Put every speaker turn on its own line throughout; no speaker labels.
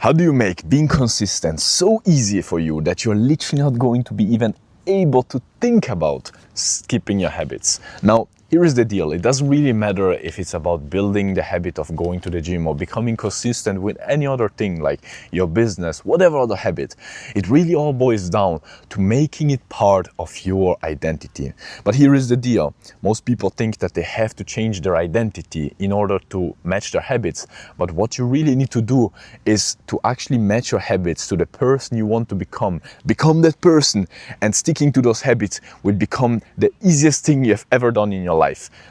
How do you make being consistent so easy for you that you're literally not going to be even able to think about skipping your habits? Now, here is the deal. It doesn't really matter if it's about building the habit of going to the gym or becoming consistent with any other thing like your business, whatever other habit. It really all boils down to making it part of your identity. But here is the deal. Most people think that they have to change their identity in order to match their habits. But what you really need to do is to actually match your habits to the person you want to become. Become that person, and sticking to those habits will become the easiest thing you've ever done in your life.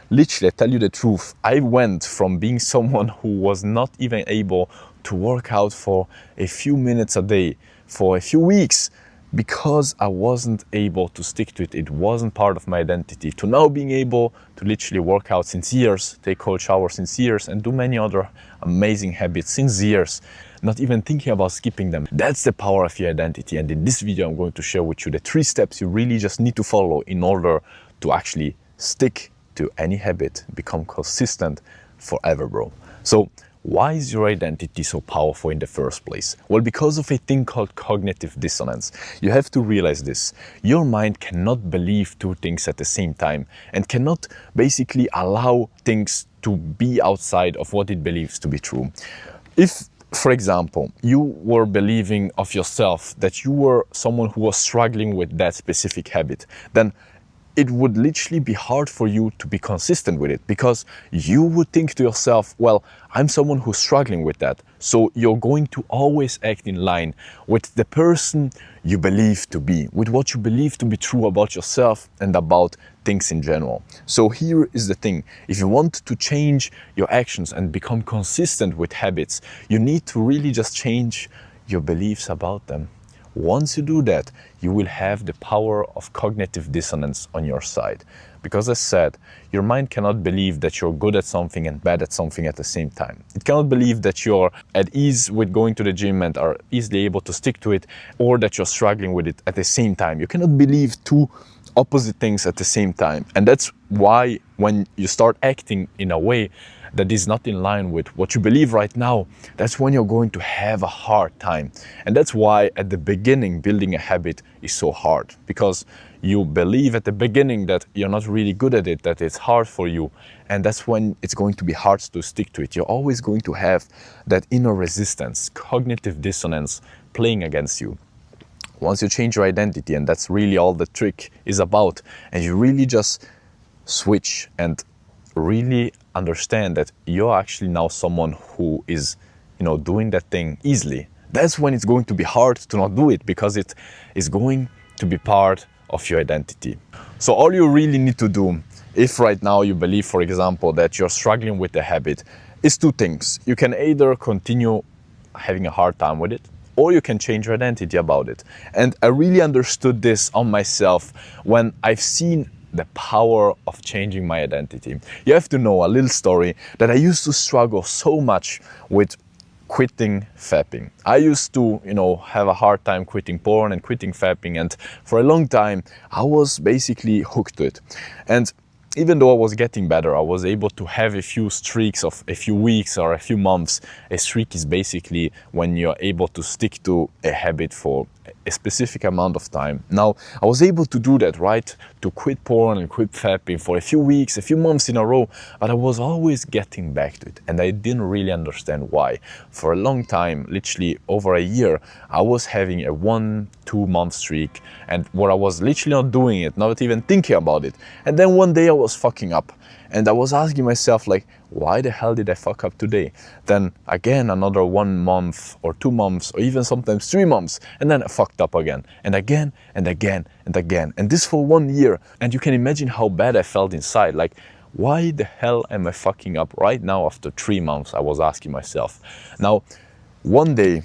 Literally, I tell you the truth, I went from being someone who was not even able to work out for a few minutes a day for a few weeks because I wasn't able to stick to it. It wasn't part of my identity, to now being able to literally work out since years, take cold showers since years, and do many other amazing habits since years, not even thinking about skipping them. That's the power of your identity. And in this video, I'm going to share with you the 3 steps you really just need to follow in order to actually stick to any habit, become consistent forever, bro. So why is your identity so powerful in the first place? Well, because of a thing called cognitive dissonance. You have to realize this. Your mind cannot believe 2 things at the same time and cannot basically allow things to be outside of what it believes to be true. If, for example, you were believing of yourself that you were someone who was struggling with that specific habit, then it would literally be hard for you to be consistent with it, because you would think to yourself, well, I'm someone who's struggling with that. So you're going to always act in line with the person you believe to be, with what you believe to be true about yourself and about things in general. So here is the thing. If you want to change your actions and become consistent with habits, you need to really just change your beliefs about them. Once you do that, you will have the power of cognitive dissonance on your side. Because as said, your mind cannot believe that you're good at something and bad at something at the same time. It cannot believe that you're at ease with going to the gym and are easily able to stick to it, or that you're struggling with it at the same time. You cannot believe 2 opposite things at the same time. And that's why when you start acting in a way that is not in line with what you believe right now, that's when you're going to have a hard time. And that's why at the beginning, building a habit is so hard, because you believe at the beginning that you're not really good at it, that it's hard for you. And that's when it's going to be hard to stick to it. You're always going to have that inner resistance, cognitive dissonance playing against you. Once you change your identity, and that's really all the trick is about, and you really just switch and really understand that you're actually now someone who is, doing that thing easily, that's when it's going to be hard to not do it, because it is going to be part of your identity. So all you really need to do, if right now you believe, for example, that you're struggling with the habit, is 2 things. You can either continue having a hard time with it, or you can change your identity about it. And I really understood this on myself when I've seen the power of changing my identity. You have to know a little story that I used to struggle so much with quitting fapping. I used to, have a hard time quitting porn and quitting fapping, and for a long time I was basically hooked to it. And even though I was getting better, I was able to have a few streaks of a few weeks or a few months. A streak is basically when you're able to stick to a habit for a specific amount of time. Now, I was able to do that, right? To quit porn and quit fapping for a few weeks, a few months in a row, but I was always getting back to it, and I didn't really understand why. For a long time, literally over a year, I was having a 1-2 month streak, and where I was literally not doing it, not even thinking about it. And then one day I was fucking up, and I was asking myself, like, why the hell did I fuck up today? Then again, another 1 month or 2 months, or even sometimes 3 months, and then I fucked up again, and again, and again, and again. And this for 1 year. And you can imagine how bad I felt inside. Like, why the hell am I fucking up right now after 3 months? I was asking myself. Now, one day,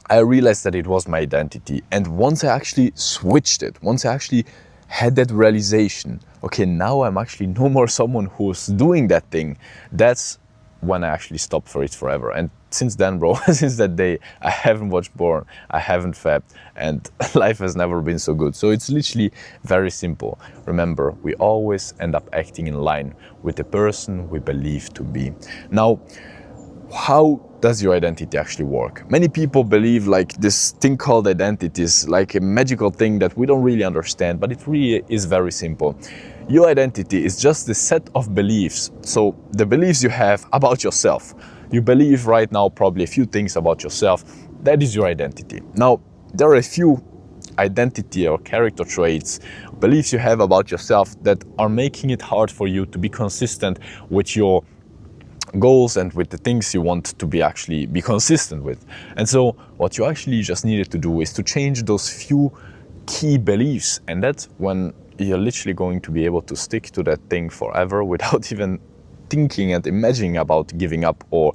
I realized that it was my identity. And once I actually switched it, once I actually had that realization, okay, now I'm actually no more someone who's doing that thing, that's when I actually stopped for it forever. And since then, bro, since that day, I haven't watched porn, I haven't fapped, and life has never been so good. So it's literally very simple. Remember, we always end up acting in line with the person we believe to be. Now, how does your identity actually work? Many people believe like this thing called identity is like a magical thing that we don't really understand, but it really is very simple. Your identity is just the set of beliefs. So the beliefs you have about yourself. You believe right now probably a few things about yourself. That is your identity. Now, there are a few identity or character traits, beliefs you have about yourself that are making it hard for you to be consistent with your goals and with the things you want to be consistent with. And so what you actually just needed to do is to change those few key beliefs, and that's when you're literally going to be able to stick to that thing forever without even thinking and imagining about giving up or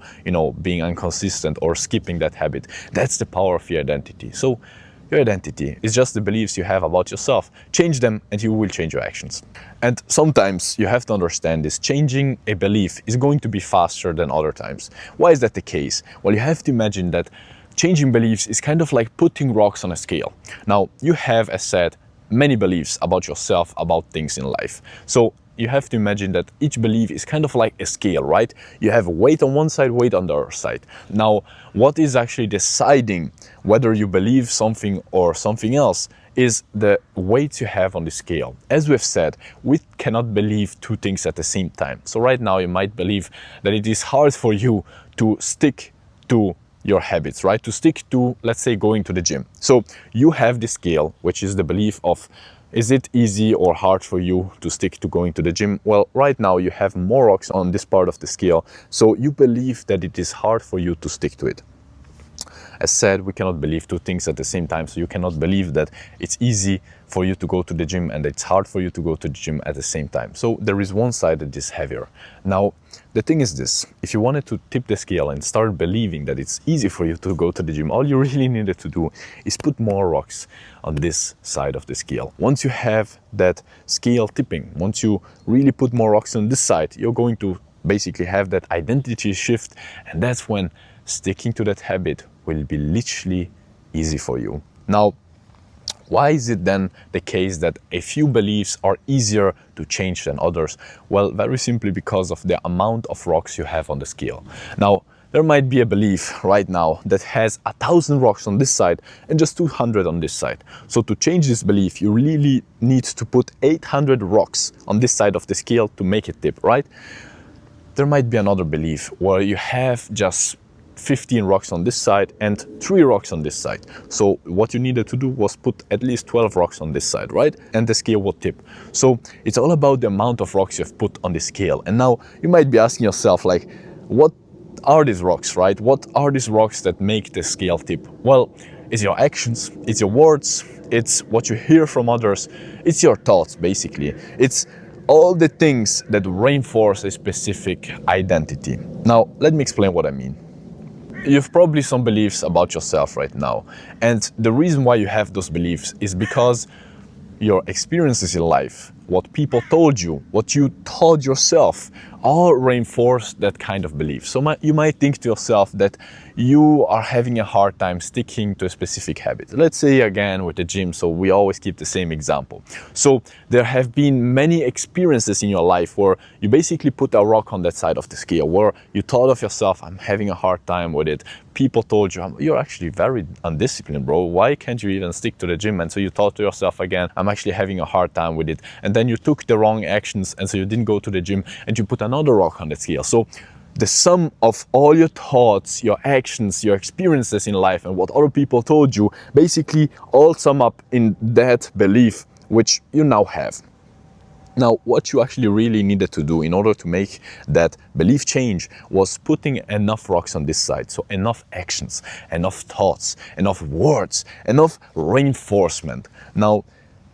being inconsistent or skipping that habit. That's the power of your identity. So your identity is just the beliefs you have about yourself. Change them and you will change your actions. And sometimes you have to understand this. Changing a belief is going to be faster than other times. Why is that the case? Well, you have to imagine that changing beliefs is kind of like putting rocks on a scale. Now, you have, as said, many beliefs about yourself, about things in life. So you have to imagine that each belief is kind of like a scale, right? You have weight on one side, weight on the other side. Now, what is actually deciding whether you believe something or something else is the weight you have on the scale. As we've said, we cannot believe two things at the same time. So right now you might believe that it is hard for you to stick to your habits, right? To stick to, let's say, going to the gym. So you have the scale, which is the belief of, is it easy or hard for you to stick to going to the gym? Well, right now you have more rocks on this part of the scale, so you believe that it is hard for you to stick to it. As said, we cannot believe two things at the same time, so you cannot believe that it's easy for you to go to the gym and it's hard for you to go to the gym at the same time. So there is one side that is heavier. Now, the thing is this, if you wanted to tip the scale and start believing that it's easy for you to go to the gym, all you really needed to do is put more rocks on this side of the scale. Once you have that scale tipping, once you really put more rocks on this side, you're going to basically have that identity shift, and that's when sticking to that habit will be literally easy for you. Now, why is it then the case that a few beliefs are easier to change than others? Well, very simply because of the amount of rocks you have on the scale. Now, there might be a belief right now that has 1,000 rocks on this side and just 200 on this side. So to change this belief, you really need to put 800 rocks on this side of the scale to make it tip, right? There might be another belief where you have just 15 rocks on this side and 3 rocks on this side. So what you needed to do was put at least 12 rocks on this side, right? And the scale would tip. So it's all about the amount of rocks you've put on the scale. And now you might be asking yourself, like, what are these rocks, right? What are these rocks that make the scale tip? Well, it's your actions, it's your words, it's what you hear from others, it's your thoughts, basically. It's all the things that reinforce a specific identity. Now, let me explain what I mean. You've probably some beliefs about yourself right now. And the reason why you have those beliefs is because your experiences in life, what people told you, what you told yourself, all reinforce that kind of belief. So you might think to yourself that you are having a hard time sticking to a specific habit. Let's say again with the gym, so we always keep the same example. So there have been many experiences in your life where you basically put a rock on that side of the scale, where you thought of yourself, I'm having a hard time with it. People told you, you're actually very undisciplined, bro. Why can't you even stick to the gym? And so you thought to yourself again, I'm actually having a hard time with it. And then you took the wrong actions, and so you didn't go to the gym, and you put another rock on the scale. So the sum of all your thoughts, your actions, your experiences in life, and what other people told you, basically all sum up in that belief which you now have. Now, what you actually really needed to do in order to make that belief change was putting enough rocks on this side. So enough actions, enough thoughts, enough words, enough reinforcement. Now,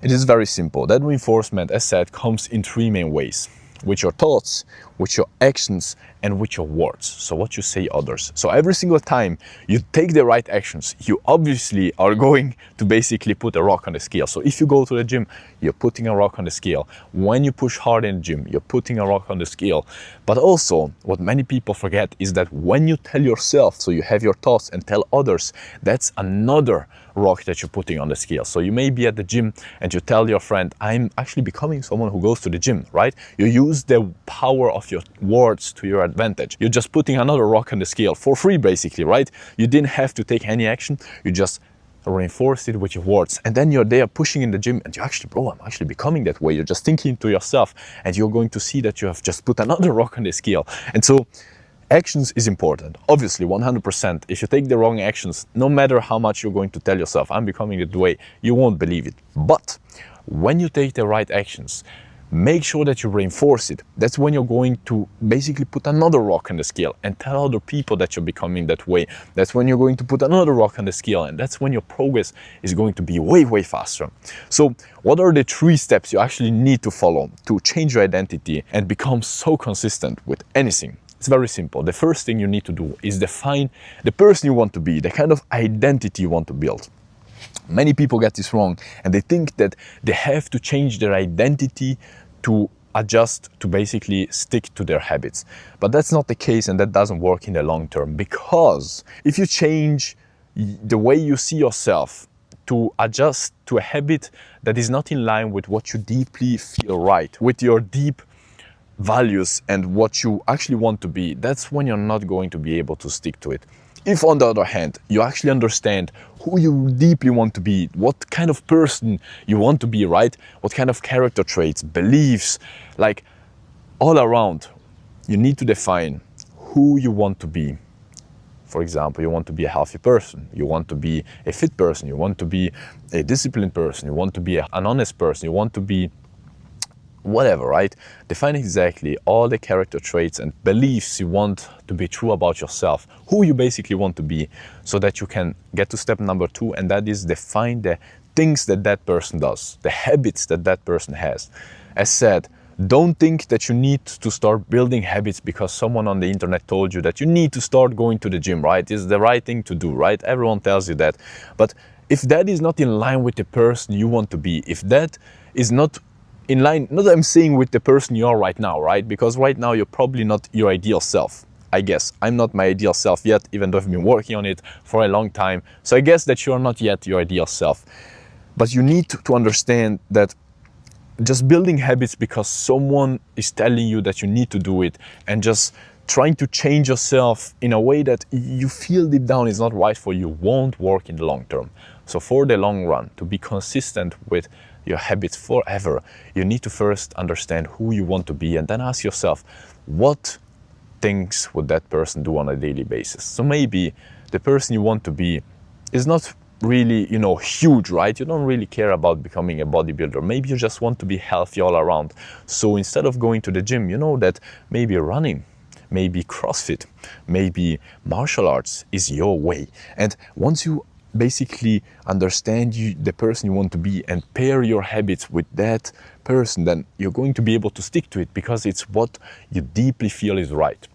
it is very simple. That reinforcement, as said, comes in 3 main ways. With your thoughts, with your actions, and with your words. So what you say others. So every single time you take the right actions, you obviously are going to basically put a rock on the scale. So if you go to the gym, you're putting a rock on the scale. When you push hard in the gym, you're putting a rock on the scale. But also, what many people forget is that when you tell yourself, so you have your thoughts and tell others, that's another rock that you're putting on the scale. So you may be at the gym and you tell your friend, I'm actually becoming someone who goes to the gym, right? You use the power of your words to your advantage. You're just putting another rock on the scale for free, basically, right? You didn't have to take any action. You just reinforce it with your words, and then you're there pushing in the gym, and you actually, bro, I'm actually becoming that way. You're just thinking to yourself, and you're going to see that you have just put another rock on the scale. And so actions is important, obviously, 100%. If you take the wrong actions, no matter how much you're going to tell yourself, I'm becoming that way, you won't believe it. But when you take the right actions, make sure that you reinforce it. That's when you're going to basically put another rock on the scale and tell other people that you're becoming that way. That's when you're going to put another rock on the scale, and that's when your progress is going to be way, way faster. So what are the 3 steps you actually need to follow to change your identity and become so consistent with anything? It's very simple. The first thing you need to do is define the person you want to be, the kind of identity you want to build. Many people get this wrong, and they think that they have to change their identity to adjust, to basically stick to their habits. But that's not the case, and that doesn't work in the long term, because if you change the way you see yourself to adjust to a habit that is not in line with what you deeply feel right, with your deep values and what you actually want to be, that's when you're not going to be able to stick to it. If, on the other hand, you actually understand who you deeply want to be, what kind of person you want to be, right? What kind of character traits, beliefs, like all around, you need to define who you want to be. For example, you want to be a healthy person, you want to be a fit person, you want to be a disciplined person, you want to be an honest person, you want to be whatever, right? Define exactly all the character traits and beliefs you want to be true about yourself, who you basically want to be, so that you can get to step number 2, and that is define the things that that person does, the habits that that person has. As said, don't think that you need to start building habits because someone on the internet told you that you need to start going to the gym, right? It's the right thing to do, right? Everyone tells you that. But if that is not in line with the person you want to be, if that is not in line, not I'm saying with the person you are right now, right? Because right now you're probably not your ideal self. I guess I'm not my ideal self yet, even though I've been working on it for a long time. So I guess that you are not yet your ideal self. But you need to understand that just building habits because someone is telling you that you need to do it, and just trying to change yourself in a way that you feel deep down is not right for you, won't work in the long term. So for the long run, to be consistent with your habits forever, you need to first understand who you want to be, and then ask yourself, what things would that person do on a daily basis? So maybe the person you want to be is not really, huge, right? You don't really care about becoming a bodybuilder. Maybe you just want to be healthy all around. So instead of going to the gym, you know that maybe running, maybe CrossFit, maybe martial arts is your way. And once you basically understand the person you want to be and pair your habits with that person, then you're going to be able to stick to it because it's what you deeply feel is right.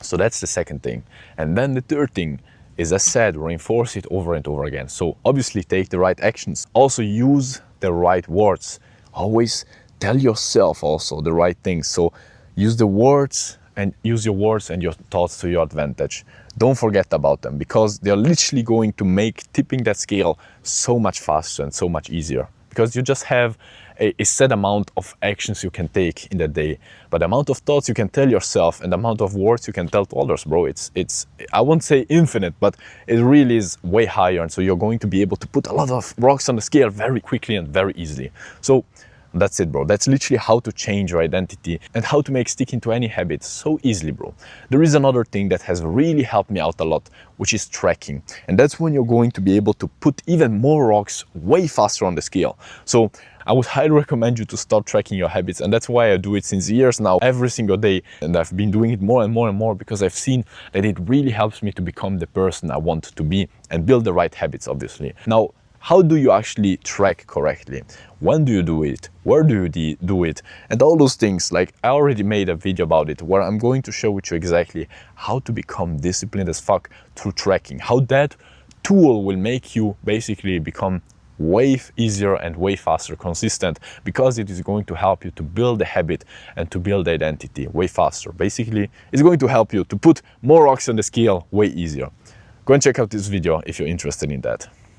So that's the second thing. And then the third thing is, as said, reinforce it over and over again. So obviously take the right actions. Also use the right words. Always tell yourself also the right things. So use the words and use your words and your thoughts to your advantage. Don't forget about them, because they're literally going to make tipping that scale so much faster and so much easier, because you just have a set amount of actions you can take in the day, but the amount of thoughts you can tell yourself and the amount of words you can tell to others, bro, it's I won't say infinite, but it really is way higher. And so you're going to be able to put a lot of rocks on the scale very quickly and very easily. So that's it, bro. That's literally how to change your identity and how to make sticking to any habit so easily, bro. There is another thing that has really helped me out a lot, which is tracking. And that's when you're going to be able to put even more rocks way faster on the scale. So I would highly recommend you to start tracking your habits. And that's why I do it since years now, every single day. And I've been doing it more and more and more because I've seen that it really helps me to become the person I want to be and build the right habits, obviously. Now, how do you actually track correctly? When do you do it? Where do you do it? And all those things, like I already made a video about it where I'm going to show with you exactly how to become disciplined as fuck through tracking. How that tool will make you basically become way easier and way faster consistent, because it is going to help you to build a habit and to build identity way faster. Basically, it's going to help you to put more rocks on the scale way easier. Go and check out this video if you're interested in that.